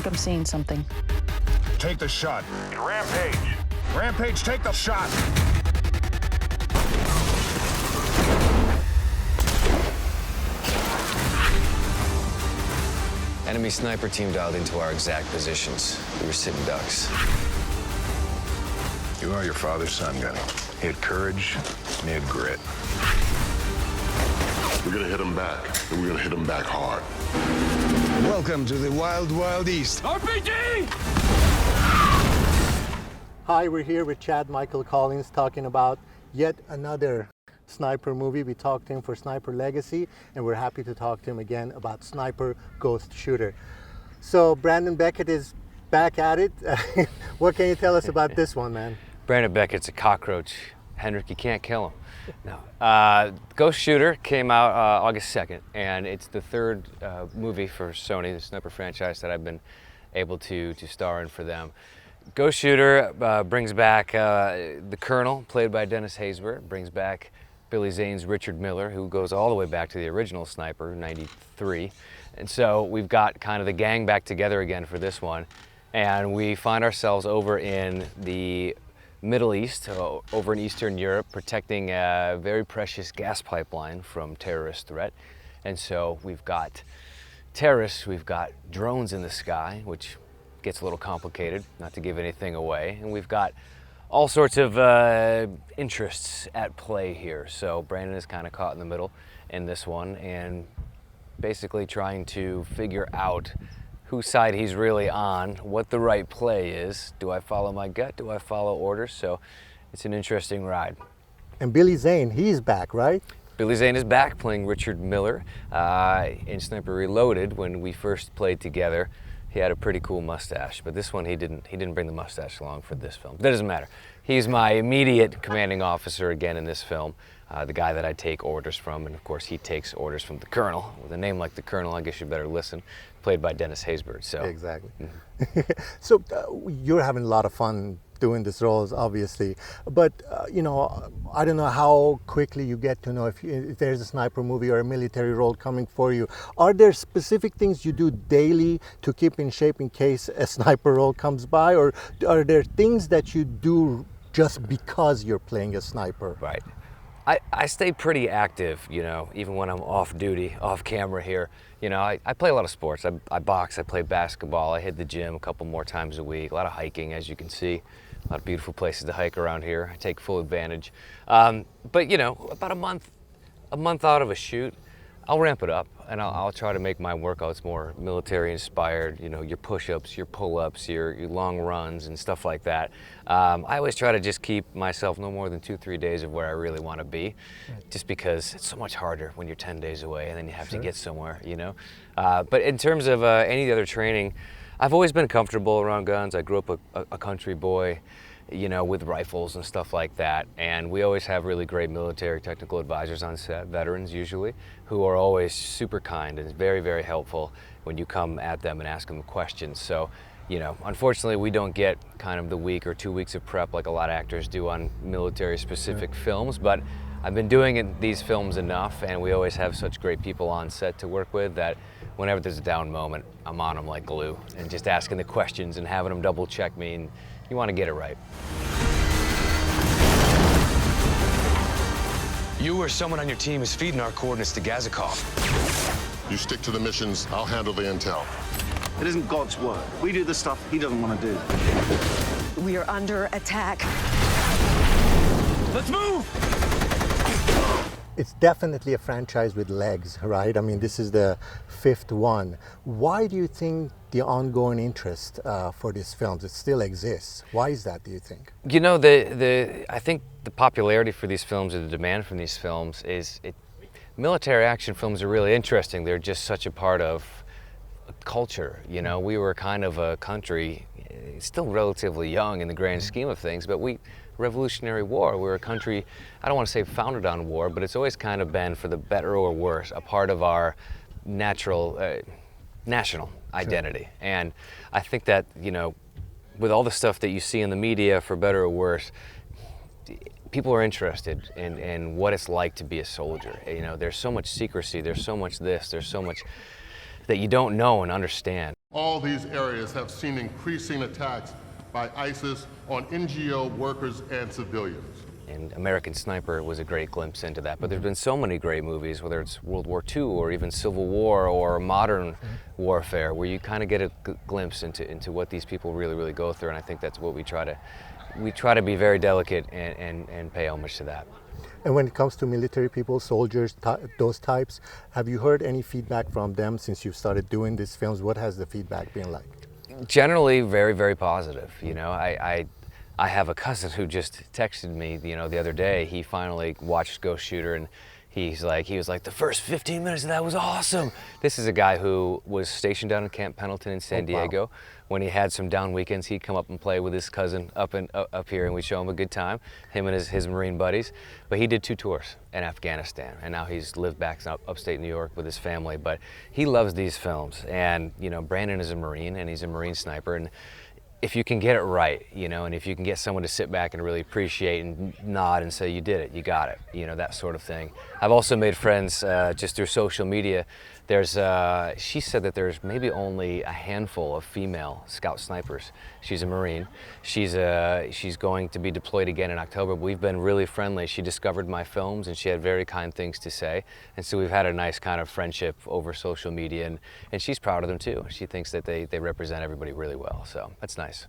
think I'm seeing something. Take the shot. Rampage. Rampage, take the shot. Enemy sniper team dialed into our exact positions. We were sitting ducks. You are your father's son, Gunny. He had courage and he had grit. We're gonna hit him back, and we're gonna hit him back hard. Welcome to the wild, wild east. RPG! Hi, we're here with Chad Michael Collins talking about yet another sniper movie. We talked to him for Sniper Legacy, and we're happy to talk to him again about Sniper Ghost Shooter. So Brandon Beckett is back at it. What can you tell us about this one, man? Brandon Beckett's a cockroach. Henrick, you can't kill him. No. Ghost Shooter came out August 2nd, and it's the third movie for Sony, the sniper franchise, that I've been able to star in for them. Ghost Shooter brings back the Colonel, played by Dennis Haysbert, brings back Billy Zane's Richard Miller, who goes all the way back to the original Sniper, 93. And so we've got kind of the gang back together again for this one. And we find ourselves over in the Middle East, over in Eastern Europe, protecting a very precious gas pipeline from terrorist threat. And so we've got terrorists, we've got drones in the sky, which gets a little complicated, not to give anything away. And we've got all sorts of interests at play here. So Brandon is kind of caught in the middle in this one and basically trying to figure out whose side he's really on, what the right play is. Do I follow my gut? Do I follow orders? So it's an interesting ride. And Billy Zane, he's back, right? Billy Zane is back playing Richard Miller in Sniper Reloaded. When we first played together, he had a pretty cool mustache, but this one he didn't bring the mustache along for this film. That doesn't matter. He's my immediate commanding officer again in this film, the guy that I take orders from, and of course he takes orders from the Colonel. With a name like the Colonel, I guess you better listen. Played by Dennis Haysbert. So exactly. So you're having a lot of fun doing these roles, obviously, but you know, I don't know how quickly you get to know if there's a sniper movie or a military role coming for you. Are there specific things you do daily to keep in shape in case a sniper role comes by, or are there things that you do just because you're playing a sniper? Right. I stay pretty active, you know, even when I'm off duty, off camera here. You know, I play a lot of sports. I box, I play basketball, I hit the gym a couple more times a week, a lot of hiking, as you can see. A lot of beautiful places to hike around here. I take full advantage. But you know, about a month out of a shoot, I'll ramp it up and I'll try to make my workouts more military inspired. You know, your push-ups, your pull-ups, your long runs and stuff like that. I always try to just keep myself no more than 2-3 days of where I really want to be, just because it's so much harder when you're 10 days away and then you have to get somewhere, you know. But in terms of any other training, I've always been comfortable around guns. I grew up a country boy, you know, with rifles and stuff like that. And we always have really great military technical advisors on set, veterans usually, who are always super kind and very, very helpful when you come at them and ask them questions. So, you know, unfortunately we don't get kind of the week or 2 weeks of prep like a lot of actors do on military specific films, but I've been doing these films enough, and we always have such great people on set to work with that whenever there's a down moment, I'm on them like glue and just asking the questions and having them double check me, and you want to get it right. You or someone on your team is feeding our coordinates to Gazikov. You stick to the missions, I'll handle the intel. It isn't God's work. We do the stuff he doesn't want to do. We are under attack. Let's move! It's definitely a franchise with legs, right? I mean, this is the 5th one. Why do you think the ongoing interest for these films, it still exists? Why is that, do you think? You know, I think the popularity for these films or the demand from these films is, military action films are really interesting. They're just such a part of culture. You know, we were kind of a country, still relatively young in the grand scheme of things, but Revolutionary War, we're a country, I don't want to say founded on war, but it's always kind of been, for the better or worse, a part of our national identity. And I think that, you know, with all the stuff that you see in the media, for better or worse, people are interested in what it's like to be a soldier. You know, there's so much secrecy, there's so much this, there's so much that you don't know and understand. All these areas have seen increasing attacks by ISIS on NGO workers and civilians. And American Sniper was a great glimpse into that. But there's been so many great movies, whether it's World War II or even Civil War or modern warfare, where you kind of get a glimpse into what these people really go through. And I think that's what we try to be very delicate and pay homage to that. And when it comes to military people, soldiers, those types, have you heard any feedback from them since you've started doing these films? What has the feedback been like? Generally, very positive. You know, I have a cousin who just texted me, you know, the other day. He finally watched Ghost Shooter, and he was like, the first 15 minutes of that was awesome. This is a guy who was stationed down in Camp Pendleton in San Diego. Wow. When he had some down weekends, he'd come up and play with his cousin up here, and we'd show him a good time, him and his Marine buddies. But he did 2 tours in Afghanistan, and now he's lived back in upstate New York with his family. But he loves these films, and you know, Brandon is a Marine, and he's a Marine sniper, and if you can get it right, you know, and if you can get someone to sit back and really appreciate and nod and say, you did it, you got it, you know, that sort of thing. I've also made friends just through social media. She said that there's maybe only a handful of female scout snipers. She's a Marine. She's going to be deployed again in October. We've been really friendly. She discovered my films, and she had very kind things to say. And so we've had a nice kind of friendship over social media, and she's proud of them too. She thinks that they represent everybody really well, so that's nice.